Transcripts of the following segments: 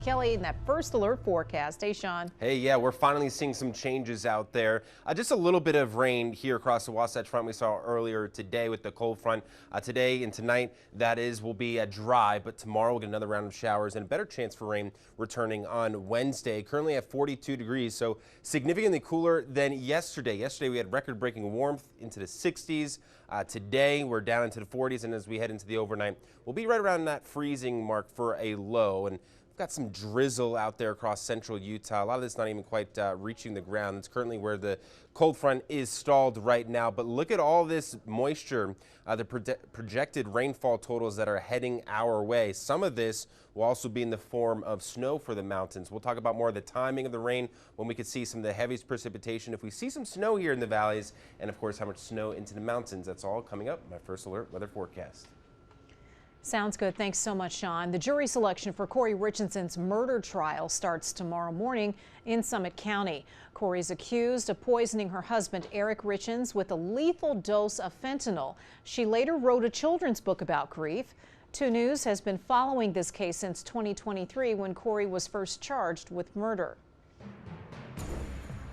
Kelly, in that first alert forecast. Hey, Sean. Hey, yeah, we're finally seeing some changes out there. Just a little bit of rain here across the Wasatch Front we saw earlier today with the cold front. Today and tonight, will be dry, but tomorrow we'll get another round of showers and a better chance for rain returning on Wednesday. Currently at 42 degrees, so significantly cooler than yesterday. Yesterday we had record-breaking warmth into the 60s. Today we're down into the 40s, and as we head into the overnight, we'll be right around that freezing mark for a low. And we've got some drizzle out there across central Utah. A lot of this not even quite reaching the ground. It's currently where the cold front is stalled right now. But look at all this moisture, the projected rainfall totals that are heading our way. Some of this will also be in the form of snow for the mountains. We'll talk about more of the timing of the rain, when we could see some of the heaviest precipitation, if we see some snow here in the valleys, and of course how much snow into the mountains. That's all coming up in my first alert weather forecast. Sounds good. Thanks so much, Sean. The jury selection for Kouri Richinson's murder trial starts tomorrow morning in Summit County. Kouri's accused of poisoning her husband, Eric Richins, with a lethal dose of fentanyl. She later wrote a children's book about grief. 2 News has been following this case since 2023, when Kouri was first charged with murder.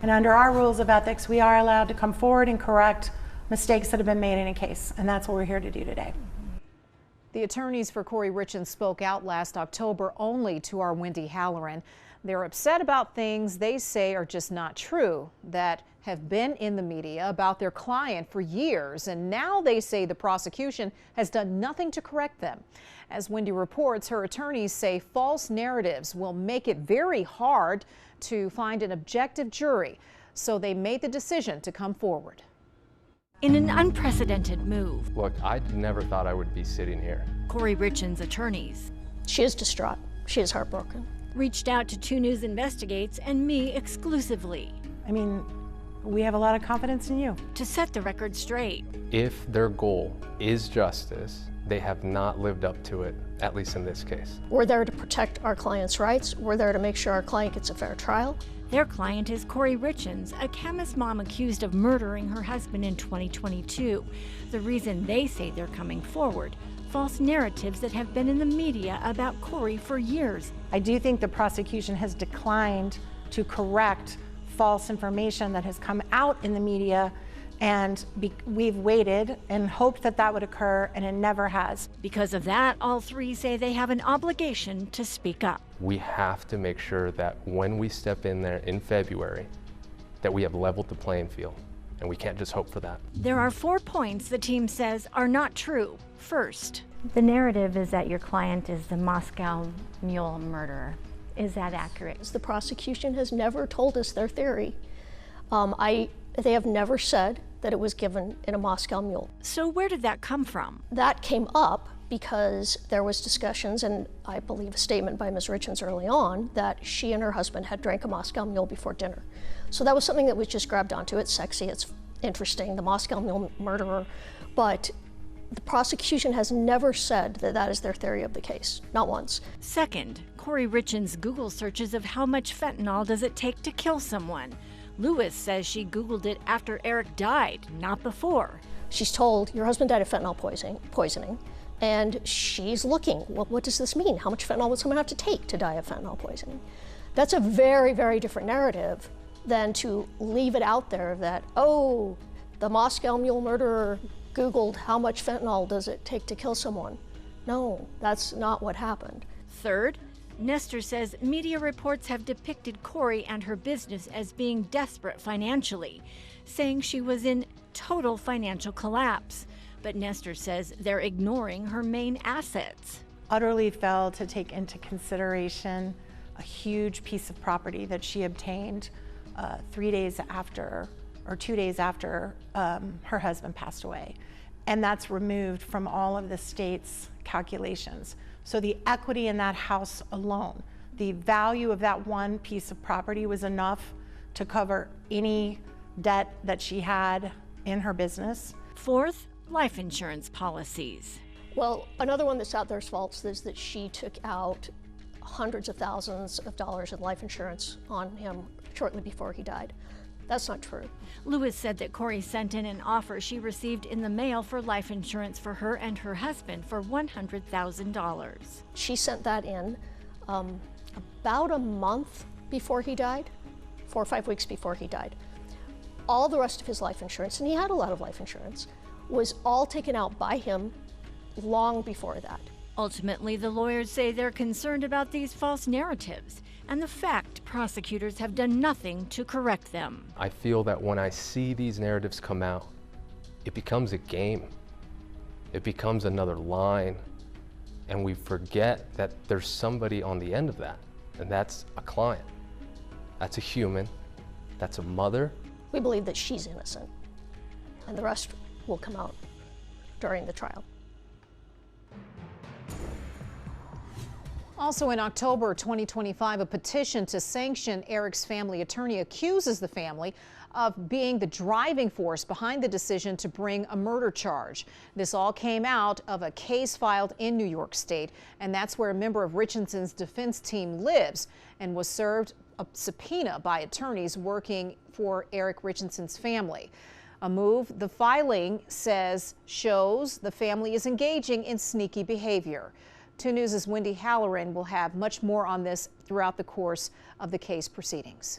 And under our rules of ethics, we are allowed to come forward and correct mistakes that have been made in a case, and that's what we're here to do today. The attorneys for Kouri Richins spoke out last October only to our Wendy Halloran. They're upset about things they say are just not true, that have been in the media about their client for years, and now they say the prosecution has done nothing to correct them. As Wendy reports, her attorneys say false narratives will make it very hard to find an objective jury, so they made the decision to come forward. In an unprecedented move, look, I never thought I would be sitting here. Kouri Richins' attorneys, she is distraught. She is heartbroken. Reached out to 2 News Investigates and me exclusively. I mean, we have a lot of confidence in you. To set the record straight. If their goal is justice, they have not lived up to it, at least in this case. We're there to protect our client's rights. We're there to make sure our client gets a fair trial. Their client is Kouri Richins, a chemist mom accused of murdering her husband in 2022. The reason they say they're coming forward, false narratives that have been in the media about Kouri for years. I do think the prosecution has declined to correct false information that has come out in the media, and we've waited and hoped that that would occur, and it never has. Because of that, all 3 say they have an obligation to speak up. We have to make sure that when we step in there in February, that we have leveled the playing field, and we can't just hope for that. There are 4 points the team says are not true. First, the narrative is that your client is the Moscow Mule murderer. Is that accurate? The prosecution has never told us their theory. They have never said that it was given in a Moscow Mule. So where did that come from? That came up because there was discussions, and I believe a statement by Ms. Richins early on, that she and her husband had drank a Moscow Mule before dinner. So that was something that was just grabbed onto. It's sexy, it's interesting, the Moscow Mule murderer, but the prosecution has never said that that is their theory of the case, not once. Second, Kouri Richins' Google searches of how much fentanyl does it take to kill someone. Lewis says she Googled it after Eric died, not before. She's told, your husband died of fentanyl poisoning, and she's looking, well, what does this mean? How much fentanyl would someone have to take to die of fentanyl poisoning? That's a very, very different narrative than to leave it out there that, oh, the Moscow Mule murderer Googled how much fentanyl does it take to kill someone. No, that's not what happened. Third, Nestor says media reports have depicted Kouri and her business as being desperate financially, saying she was in total financial collapse. But Nestor says they're ignoring her main assets. Utterly failed to take into consideration a huge piece of property that she obtained 2 days after her husband passed away. And that's removed from all of the state's calculations. So the equity in that house alone, the value of that one piece of property was enough to cover any debt that she had in her business. Fourth, life insurance policies. Well, another one that's out there's false is that she took out hundreds of thousands of dollars in life insurance on him shortly before he died. That's not true. Lewis said that Kouri sent in an offer she received in the mail for life insurance for her and her husband for $100,000. She sent that in about a month before he died, 4 or 5 weeks before he died. All the rest of his life insurance, and he had a lot of life insurance, was all taken out by him long before that. Ultimately, the lawyers say they're concerned about these false narratives and the fact prosecutors have done nothing to correct them. I feel that when I see these narratives come out, it becomes a game. It becomes another line, and we forget that there's somebody on the end of that, and that's a client. That's a human. That's a mother. We believe that she's innocent, and the rest will come out during the trial. Also in October 2025, a petition to sanction Eric's family attorney accuses the family of being the driving force behind the decision to bring a murder charge. This all came out of a case filed in New York State, and that's where a member of Richinson's defense team lives and was served a subpoena by attorneys working for Eric Richinson's family. A move the filing says shows the family is engaging in sneaky behavior. 2 News' Wendy Halloran will have much more on this throughout the course of the case proceedings.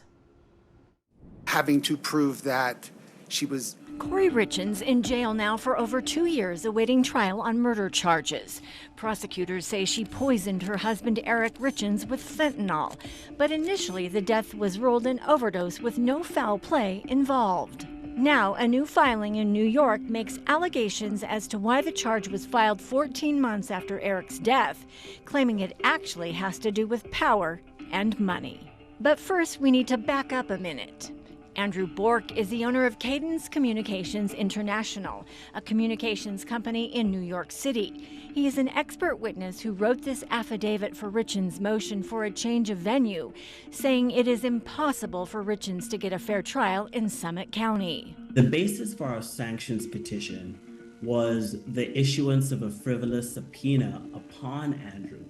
Having to prove that she was... Kouri Richins in jail now for over 2 years awaiting trial on murder charges. Prosecutors say she poisoned her husband Eric Richins with fentanyl, but initially the death was ruled an overdose with no foul play involved. Now, a new filing in New York makes allegations as to why the charge was filed 14 months after Eric's death, claiming it actually has to do with power and money. But first, we need to back up a minute. Andrew Bork is the owner of Cadence Communications International, a communications company in New York City. He is an expert witness who wrote this affidavit for Richins' motion for a change of venue, saying it is impossible for Richins to get a fair trial in Summit County. The basis for our sanctions petition was the issuance of a frivolous subpoena upon Andrew.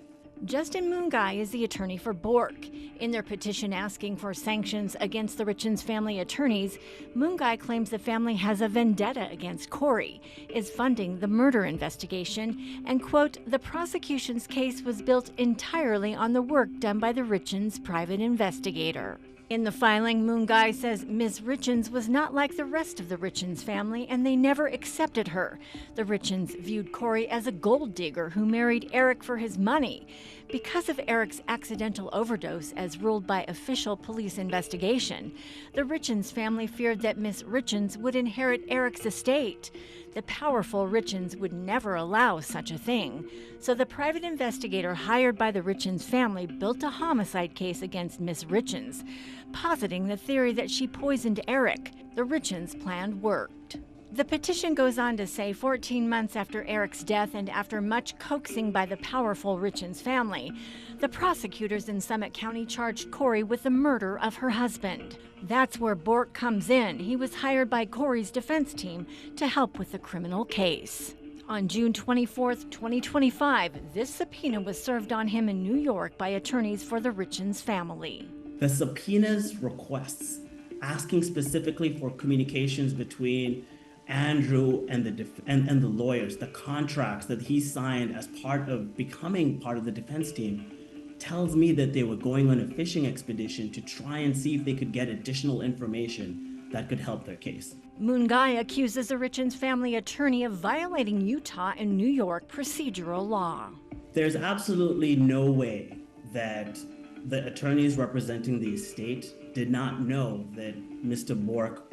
Justin Mungai is the attorney for Bork. In their petition asking for sanctions against the Richins family attorneys, Mungai claims the family has a vendetta against Kouri, is funding the murder investigation, and, quote, the prosecution's case was built entirely on the work done by the Richins private investigator. In the filing, Mungai says Ms. Richins was not like the rest of the Richins family, and they never accepted her. The Richins viewed Kouri as a gold digger who married Eric for his money. Because of Eric's accidental overdose, as ruled by official police investigation, the Richins family feared that Ms. Richins would inherit Eric's estate. The powerful Richins would never allow such a thing. So the private investigator hired by the Richins family built a homicide case against Ms. Richins, positing the theory that she poisoned Eric. The Richins plan worked. The petition goes on to say 14 months after Eric's death and after much coaxing by the powerful Richins family, the prosecutors in Summit County charged Kouri with the murder of her husband. That's where Bork comes in. He was hired by Kouri's defense team to help with the criminal case. On June 24, 2025, this subpoena was served on him in New York by attorneys for the Richins family. The subpoena's requests asking specifically for communications between Andrew and the lawyers, the contracts that he signed as part of becoming part of the defense team, tells me that they were going on a fishing expedition to try and see if they could get additional information that could help their case. Mungai accuses the Richins family attorney of violating Utah and New York procedural law. There's absolutely no way that the attorneys representing the estate did not know that Mr. Bork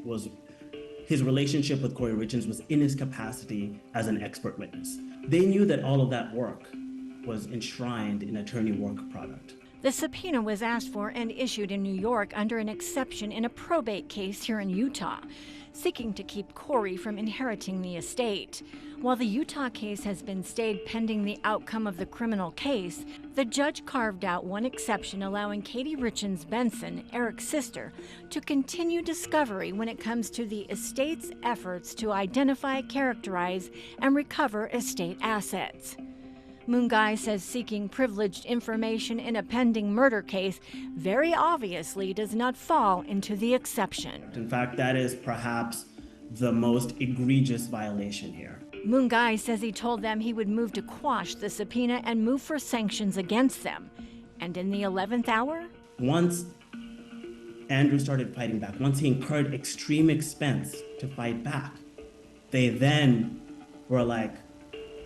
his relationship with Kouri Richins was in his capacity as an expert witness. They knew that all of that work was enshrined in attorney work product. The subpoena was asked for and issued in New York under an exception in a probate case here in Utah, seeking to keep Kouri from inheriting the estate. While the Utah case has been stayed pending the outcome of the criminal case, the judge carved out one exception allowing Katie Richins Benson, Eric's sister, to continue discovery when it comes to the estate's efforts to identify, characterize, and recover estate assets. Mungai says seeking privileged information in a pending murder case very obviously does not fall into the exception. In fact, that is perhaps the most egregious violation here. Mungai says he told them he would move to quash the subpoena and move for sanctions against them. And in the 11th hour? Once Andrew started fighting back, once he incurred extreme expense to fight back, they then were like,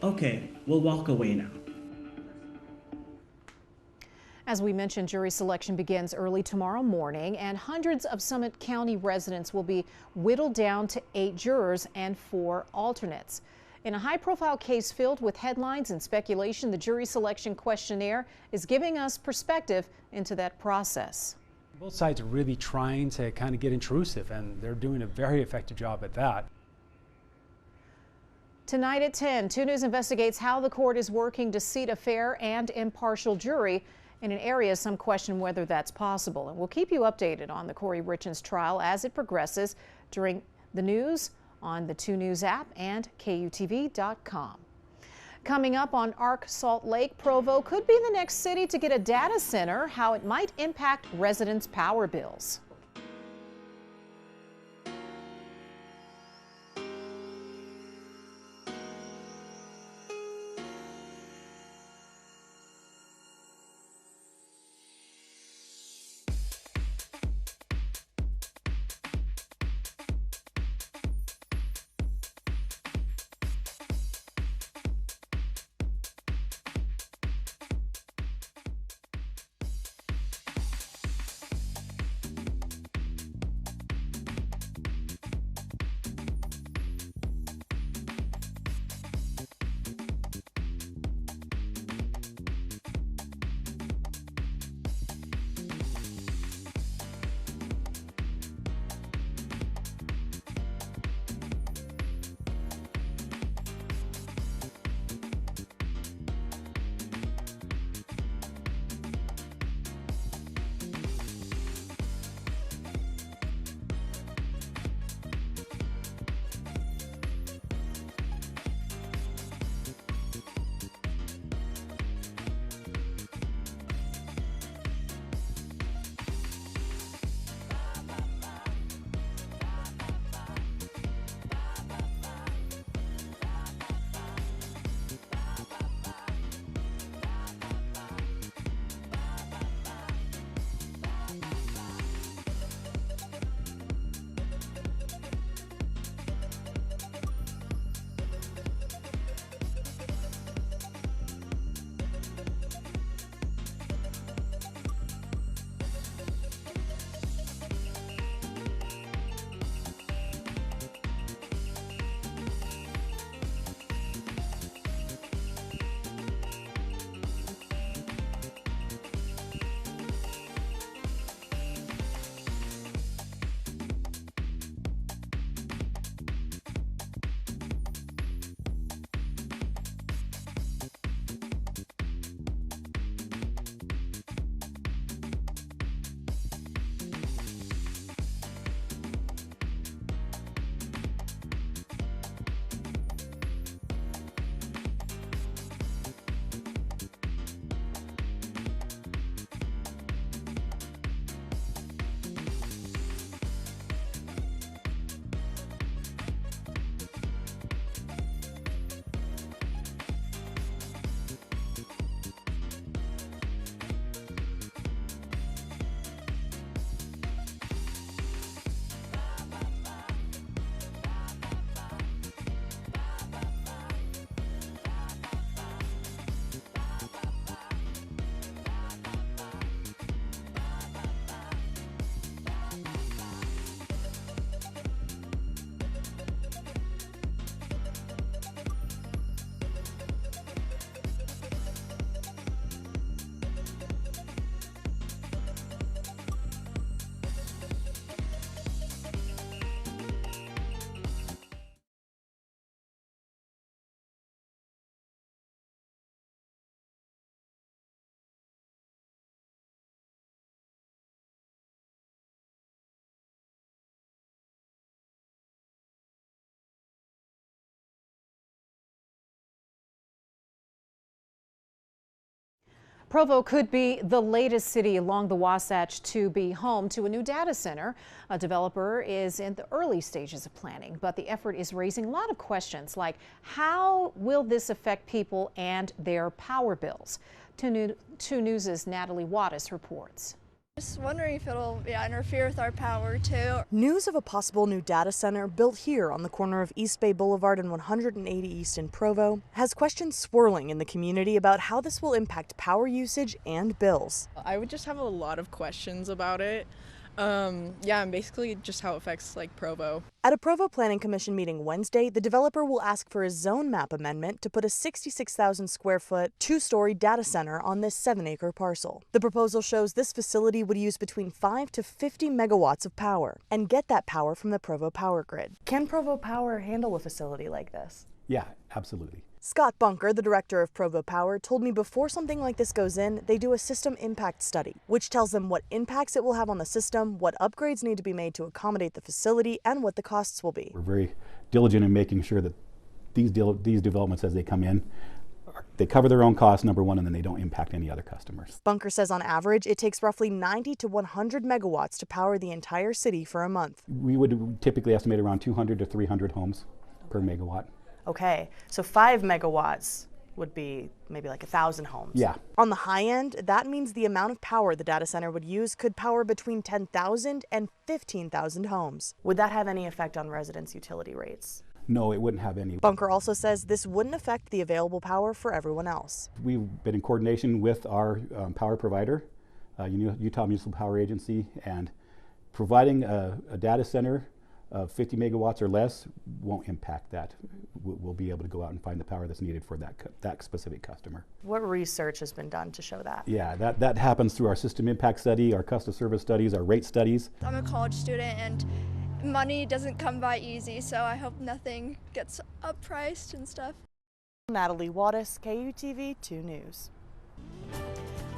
okay, we'll walk away now. As we mentioned, jury selection begins early tomorrow morning, and hundreds of Summit County residents will be whittled down to 8 jurors and 4 alternates. In a high-profile case filled with headlines and speculation, the jury selection questionnaire is giving us perspective into that process. Both sides are really trying to kind of get intrusive, and they're doing a very effective job at that. Tonight at 10, 2 News investigates how the court is working to seat a fair and impartial jury in an area some question whether that's possible. And we'll keep you updated on the Kouri Richins trial as it progresses during the news on the 2 News app and KUTV.com. Coming up on ARC Salt Lake, Provo could be the next city to get a data center, how it might impact residents' power bills. Provo could be the latest city along the Wasatch to be home to a new data center. A developer is in the early stages of planning, but the effort is raising a lot of questions like how will this affect people and their power bills? 2 News' Natalie Wattis reports. Just wondering if it'll interfere with our power too. News of a possible new data center built here on the corner of East Bay Boulevard and 180 East in Provo has questions swirling in the community about how this will impact power usage and bills. I would just have a lot of questions about it. And basically just how it affects Provo. At a Provo Planning Commission meeting Wednesday, the developer will ask for a zone map amendment to put a 66,000 square foot, 2-story data center on this 7-acre parcel. The proposal shows this facility would use between 5 to 50 megawatts of power and get that power from the Provo power grid. Can Provo Power handle a facility like this? Yeah, absolutely. Scott Bunker, the director of Provo Power, told me before something like this goes in, they do a system impact study, which tells them what impacts it will have on the system, what upgrades need to be made to accommodate the facility, and what the costs will be. We're very diligent in making sure that these developments, as they come in, they cover their own costs, number one, and then they don't impact any other customers. Bunker says on average, it takes roughly 90 to 100 megawatts to power the entire city for a month. We would typically estimate around 200 to 300 homes per megawatt. Okay, so 5 megawatts would be maybe 1,000 homes. Yeah. On the high end, that means the amount of power the data center would use could power between 10,000 and 15,000 homes. Would that have any effect on residents' utility rates? No, it wouldn't have any. Bunker also says this wouldn't affect the available power for everyone else. We've been in coordination with our power provider, Utah Municipal Power Agency, and providing a data center of 50 megawatts or less won't impact that. We'll be able to go out and find the power that's needed for that specific customer. What research has been done to show that? Yeah, that happens through our system impact study, our customer service studies, our rate studies. I'm a college student and money doesn't come by easy, so I hope nothing gets uppriced and stuff. Natalie Wattis, KUTV 2 News.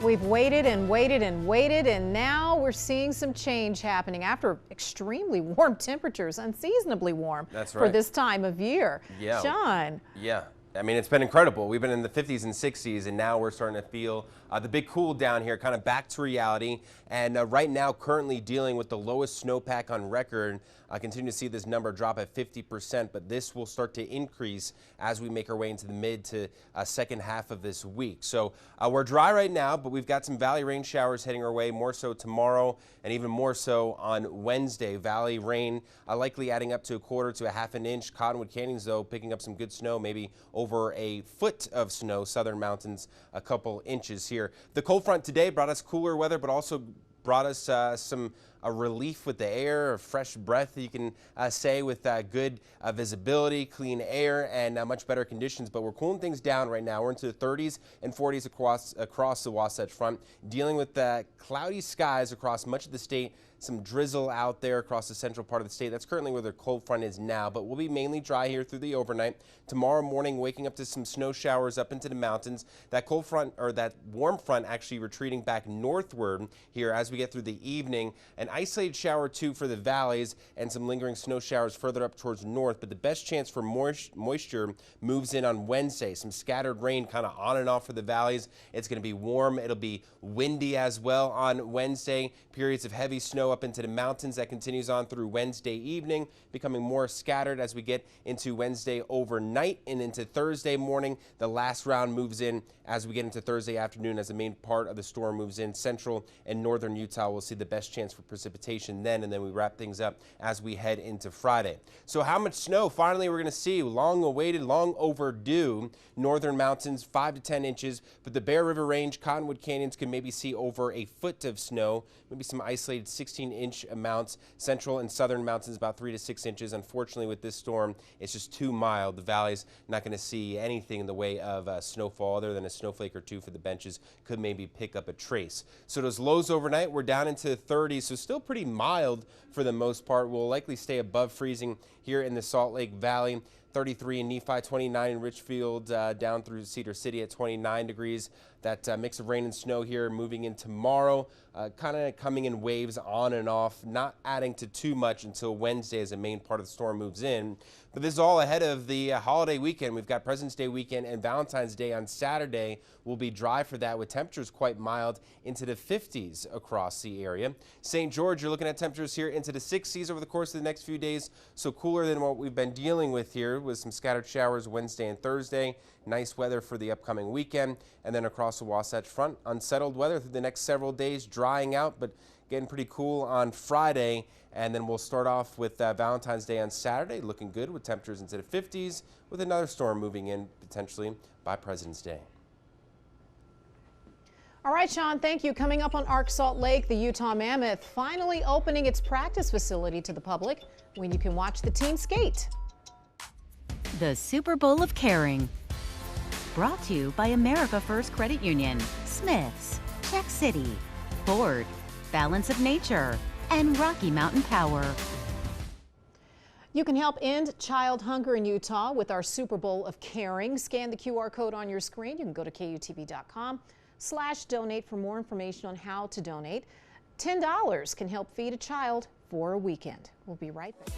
We've waited and waited and waited, and now we're seeing some change happening after extremely warm temperatures, unseasonably warm for this time of year. Yeah. Sean. Yeah. I mean, it's been incredible. We've been in the 50s and 60s, and now we're starting to feel the big cool down here, kind of back to reality. And right now, currently dealing with the lowest snowpack on record. I continue to see this number drop at 50%, but this will start to increase as we make our way into the mid to second half of this week. So we're dry right now, but we've got some valley rain showers heading our way, more so tomorrow and even more so on Wednesday. Valley rain likely adding up to 1/4 to 1/2 inch. Cottonwood Canyons, though, picking up some good snow, maybe over a foot of snow. Southern mountains, a couple inches here. The cold front today brought us cooler weather, but also brought us some relief with the air, a fresh breath, you can say, with good visibility, clean air, and much better conditions. But we're cooling things down right now. We're into the 30s and 40s across the Wasatch Front, dealing with cloudy skies across much of the state. Some drizzle out there across the central part of the state. That's currently where the cold front is now, but we'll be mainly dry here through the overnight. Tomorrow morning, waking up to some snow showers up into the mountains. That cold front, or that warm front, actually retreating back northward here as we get through the evening. An isolated shower or two for the valleys and some lingering snow showers further up towards north, but the best chance for moisture moves in on Wednesday. Some scattered rain kind of on and off for the valleys. It's going to be warm. It'll be windy as well on Wednesday. Periods of heavy snow up into the mountains. That continues on through Wednesday evening, becoming more scattered as we get into Wednesday overnight and into Thursday morning. The last round moves in as we get into Thursday afternoon, as the main part of the storm moves in. Central and northern Utah will see the best chance for precipitation then, and then we wrap things up as we head into Friday. So how much snow finally we're going to see? Long awaited, long overdue. Northern mountains 5 to 10 inches, but the Bear River Range, Cottonwood Canyons can maybe see over a foot of snow, maybe some isolated 16-inch amounts. Central and southern mountains about 3 to 6 inches. Unfortunately, with this storm, it's just too mild. The valley's not going to see anything in the way of snowfall other than a snowflake or two for the benches. Could maybe pick up a trace. So those lows overnight, we're down into the 30s, so still pretty mild for the most part. We'll likely stay above freezing here in the Salt Lake Valley. 33 in Nephi, 29 in Richfield, down through Cedar City at 29 degrees. That mix of rain and snow here moving in tomorrow, kind of coming in waves on and off, not adding to too much until Wednesday as the main part of the storm moves in. But this is all ahead of the holiday weekend. We've got President's Day weekend and Valentine's Day on Saturday. Will be dry for that with temperatures quite mild into the 50s across the area. St. George, you're looking at temperatures here into the 60s over the course of the next few days, so cooler than what we've been dealing with here with some scattered showers Wednesday and Thursday. Nice weather for the upcoming weekend, and then across across the Wasatch Front. Unsettled weather through the next several days, drying out, but getting pretty cool on Friday. And then we'll start off with Valentine's Day on Saturday, looking good with temperatures into the 50s, with another storm moving in potentially by President's Day. All right, Sean, thank you. Coming up on Arc Salt Lake, the Utah Mammoth finally opening its practice facility to the public when you can watch the team skate. The Super Bowl of Caring. Brought to you by America First Credit Union, Smith's, Check City, Ford, Balance of Nature, and Rocky Mountain Power. You can help end child hunger in Utah with our Super Bowl of Caring. Scan the QR code on your screen. You can go to KUTV.com/donate for more information on how to donate. $10 can help feed a child for a weekend. We'll be right back.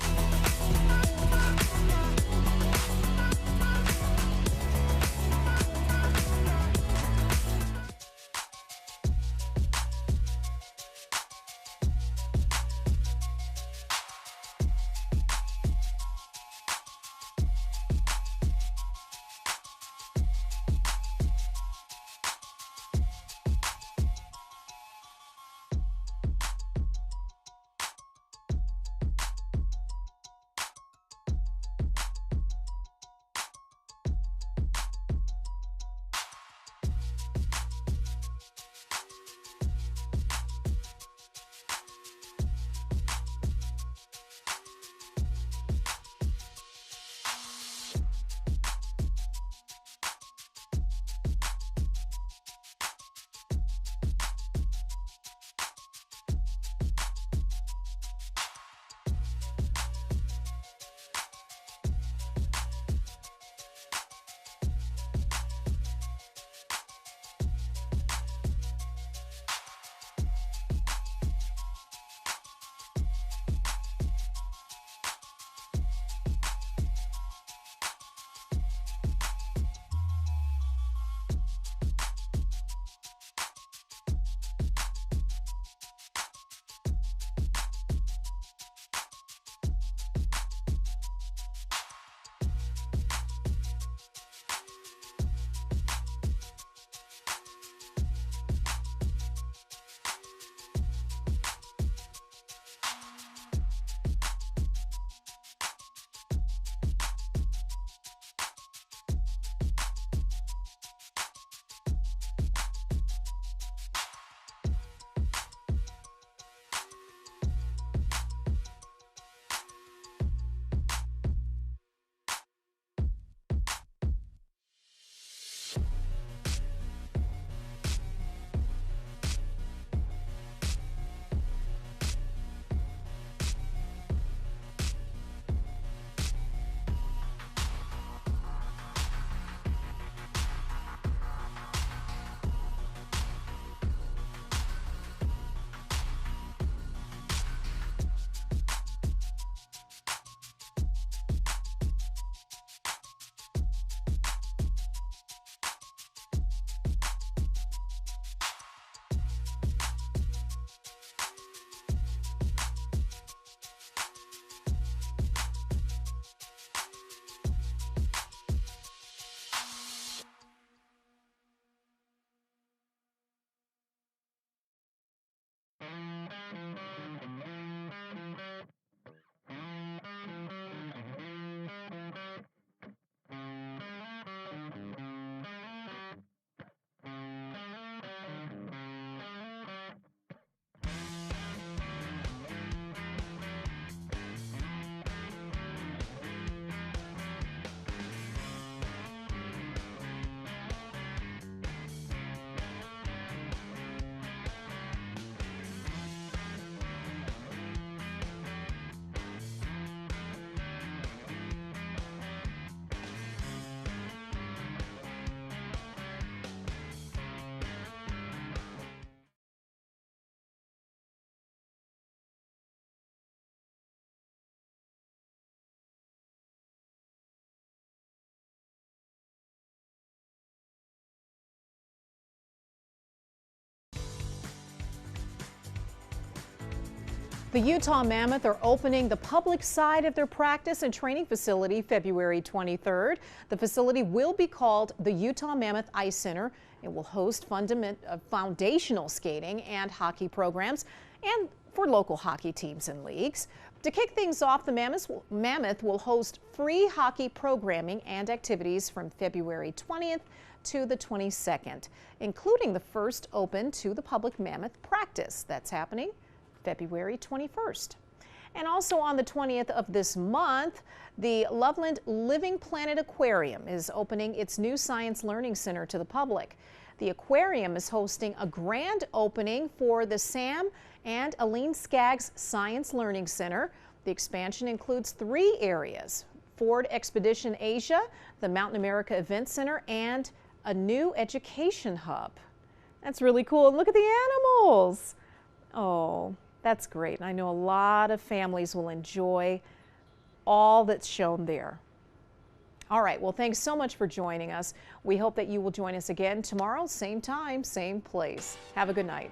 The Utah Mammoth are opening the public side of their practice and training facility February 23rd. The facility will be called the Utah Mammoth Ice Center It will host foundational skating and hockey programs and for local hockey teams and leagues. To kick things off, the Mammoth will host free hockey programming and activities from February 20th to the 22nd, including the first open to the public Mammoth practice. That's happening February 21st. And also on the 20th of this month, the Loveland Living Planet Aquarium is opening its new Science Learning Center to the public. The aquarium is hosting a grand opening for the Sam and Aline Skaggs Science Learning Center. The expansion includes 3 areas: Ford Expedition Asia, the Mountain America Event Center, and a new education hub. That's really cool. And look at the animals. Oh, that's great. I know a lot of families will enjoy all that's shown there. All right, well, thanks so much for joining us. We hope that you will join us again tomorrow, same time, same place. Have a good night.